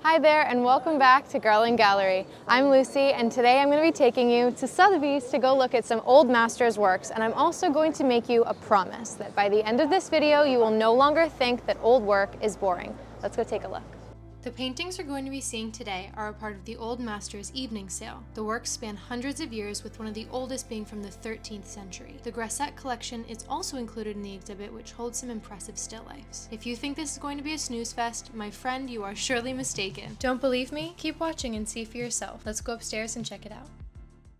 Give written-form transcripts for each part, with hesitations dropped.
Hi there and welcome back to Garland Gallery. I'm Lucy and today I'm going to be taking you to Sothebys to go look at some old masters' works, and I'm also going to make you a promise that by the end of this video you will no longer think that old work is boring. Let's go take a look. The paintings we're going to be seeing today are a part of the Old Masters Evening Sale. The works span hundreds of years, with one of the oldest being from the 13th century. The Grasset collection is also included in the exhibit, which holds some impressive still lifes. If you think this is going to be a snooze fest, my friend, you are surely mistaken. Don't believe me? Keep watching and see for yourself. Let's go upstairs and check it out.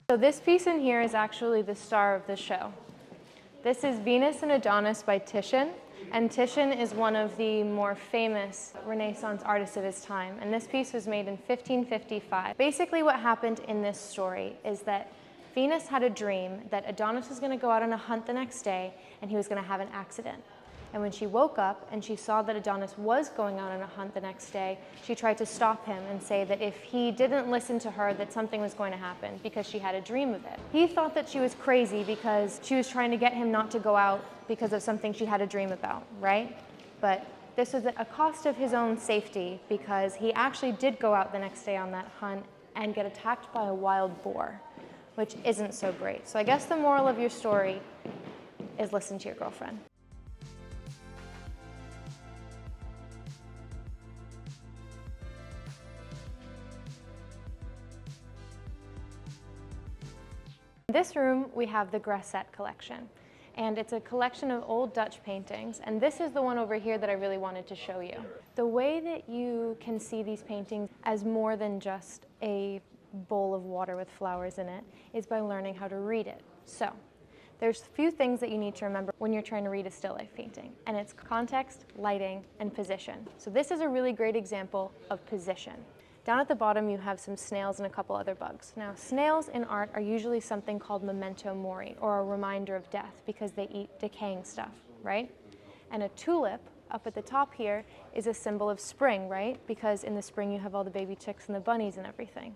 So this piece in here is actually the star of the show. This is Venus and Adonis by Titian. And Titian is one of the more famous Renaissance artists of his time, and this piece was made in 1555. Basically what happened in this story is that Venus had a dream that Adonis was going to go out on a hunt the next day and he was going to have an accident. And when she woke up and she saw that Adonis was going out on a hunt the next day, she tried to stop him and say that if he didn't listen to her, that something was going to happen because she had a dream of it. He thought that she was crazy because she was trying to get him not to go out because of something she had a dream about, right? But this was at a cost of his own safety, because he actually did go out the next day on that hunt and get attacked by a wild boar, which isn't so great. So I guess the moral of your story is listen to your girlfriend. In this room, we have the Grasset collection, and it's a collection of old Dutch paintings, and this is the one over here that I really wanted to show you. The way that you can see these paintings as more than just a bowl of water with flowers in it is by learning how to read it. So, there's a few things that you need to remember when you're trying to read a still life painting, and it's context, lighting, and position. So this is a really great example of position. Down at the bottom you have some snails and a couple other bugs. Now, snails in art are usually something called memento mori, or a reminder of death, because they eat decaying stuff, right? And a tulip up at the top here is a symbol of spring, right? Because in the spring you have all the baby chicks and the bunnies and everything.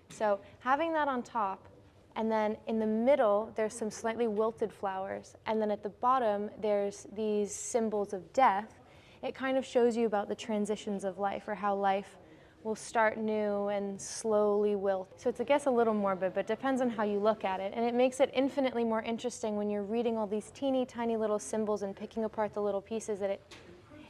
So having that on top, and then in the middle there's some slightly wilted flowers, and then at the bottom there's these symbols of death, it kind of shows you about the transitions of life, or how life will start new and slowly wilt. So it's, I guess, a little morbid, but it depends on how you look at it. And it makes it infinitely more interesting when you're reading all these teeny tiny little symbols and picking apart the little pieces, that it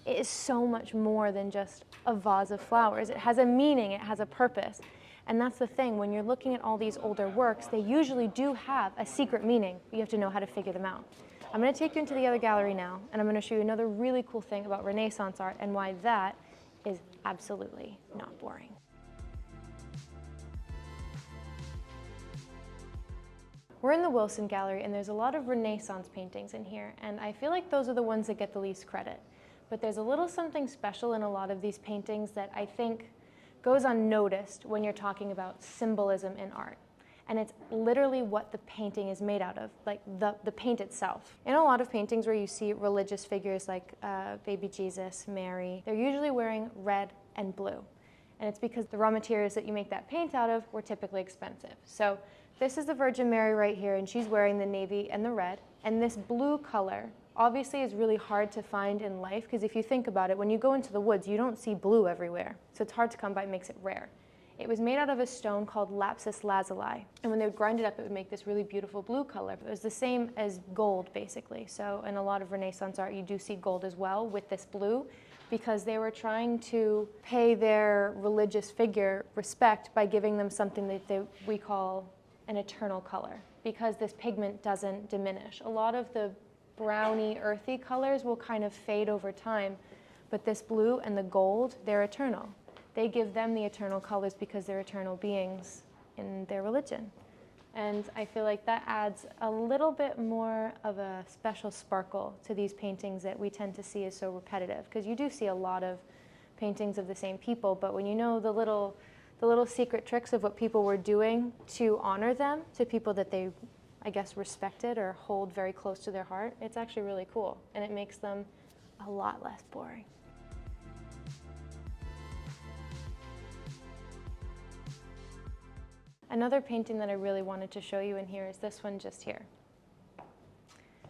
is so much more than just a vase of flowers. It has a meaning, it has a purpose. And that's the thing, when you're looking at all these older works, they usually do have a secret meaning. You have to know how to figure them out. I'm going to take you into the other gallery now, and I'm going to show you another really cool thing about Renaissance art and why that is absolutely not boring. We're in the Wilson Gallery, and there's a lot of Renaissance paintings in here, and I feel like those are the ones that get the least credit. But there's a little something special in a lot of these paintings that I think goes unnoticed when you're talking about symbolism in art. And it's literally what the painting is made out of, like the paint itself. In a lot of paintings where you see religious figures like baby Jesus, Mary, they're usually wearing red and blue. And it's because the raw materials that you make that paint out of were typically expensive. So this is the Virgin Mary right here, and she's wearing the navy and the red. And this blue color obviously is really hard to find in life, because if you think about it, when you go into the woods, you don't see blue everywhere. So it's hard to come by, it makes it rare. It was made out of a stone called lapis lazuli, and when they would grind it up, it would make this really beautiful blue color. It was the same as gold, basically. So in a lot of Renaissance art, you do see gold as well with this blue, because they were trying to pay their religious figure respect by giving them something that we call an eternal color, because this pigment doesn't diminish. A lot of the browny, earthy colors will kind of fade over time, but this blue and the gold, they're eternal. They give them the eternal colors because they're eternal beings in their religion. And I feel like that adds a little bit more of a special sparkle to these paintings that we tend to see as so repetitive, because you do see a lot of paintings of the same people, but when you know the little secret tricks of what people were doing to honor them, to people that they, I guess, respected or hold very close to their heart, it's actually really cool, and it makes them a lot less boring. Another painting that I really wanted to show you in here is this one just here.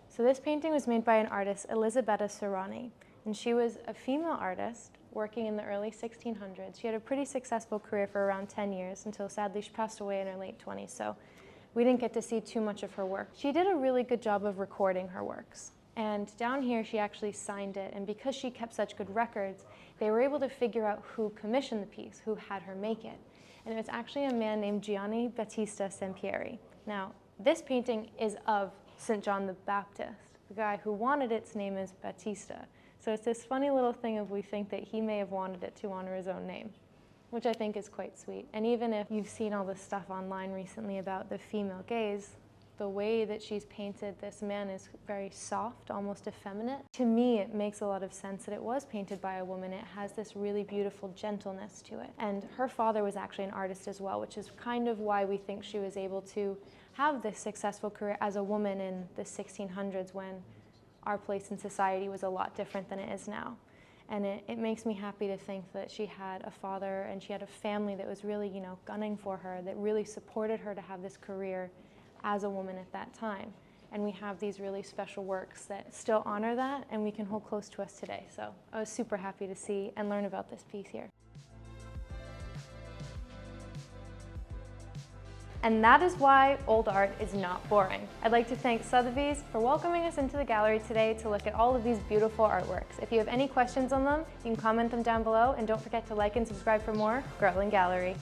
So this painting was made by an artist, Elisabetta Serrani, and she was a female artist working in the early 1600s. She had a pretty successful career for around 10 years until sadly she passed away in her late 20s, so we didn't get to see too much of her work. She did a really good job of recording her works. And down here she actually signed it, and because she kept such good records, they were able to figure out who commissioned the piece, who had her make it. And it was actually a man named Giovanni Battista Sampieri. Now, this painting is of St. John the Baptist. The guy who wanted its name is Battista. So it's this funny little thing of we think that he may have wanted it to honor his own name, which I think is quite sweet. And even if you've seen all this stuff online recently about the female gaze, the way that she's painted this man is very soft, almost effeminate. To me, it makes a lot of sense that it was painted by a woman. It has this really beautiful gentleness to it. And her father was actually an artist as well, which is kind of why we think she was able to have this successful career as a woman in the 1600s when our place in society was a lot different than it is now. And it makes me happy to think that she had a father and she had a family that was really, gunning for her, that really supported her to have this career as a woman at that time. And we have these really special works that still honor that and we can hold close to us today. So I was super happy to see and learn about this piece here. And that is why old art is not boring. I'd like to thank Sothebys for welcoming us into the gallery today to look at all of these beautiful artworks. If you have any questions on them, you can comment them down below, and don't forget to like and subscribe for more Girl in Gallery.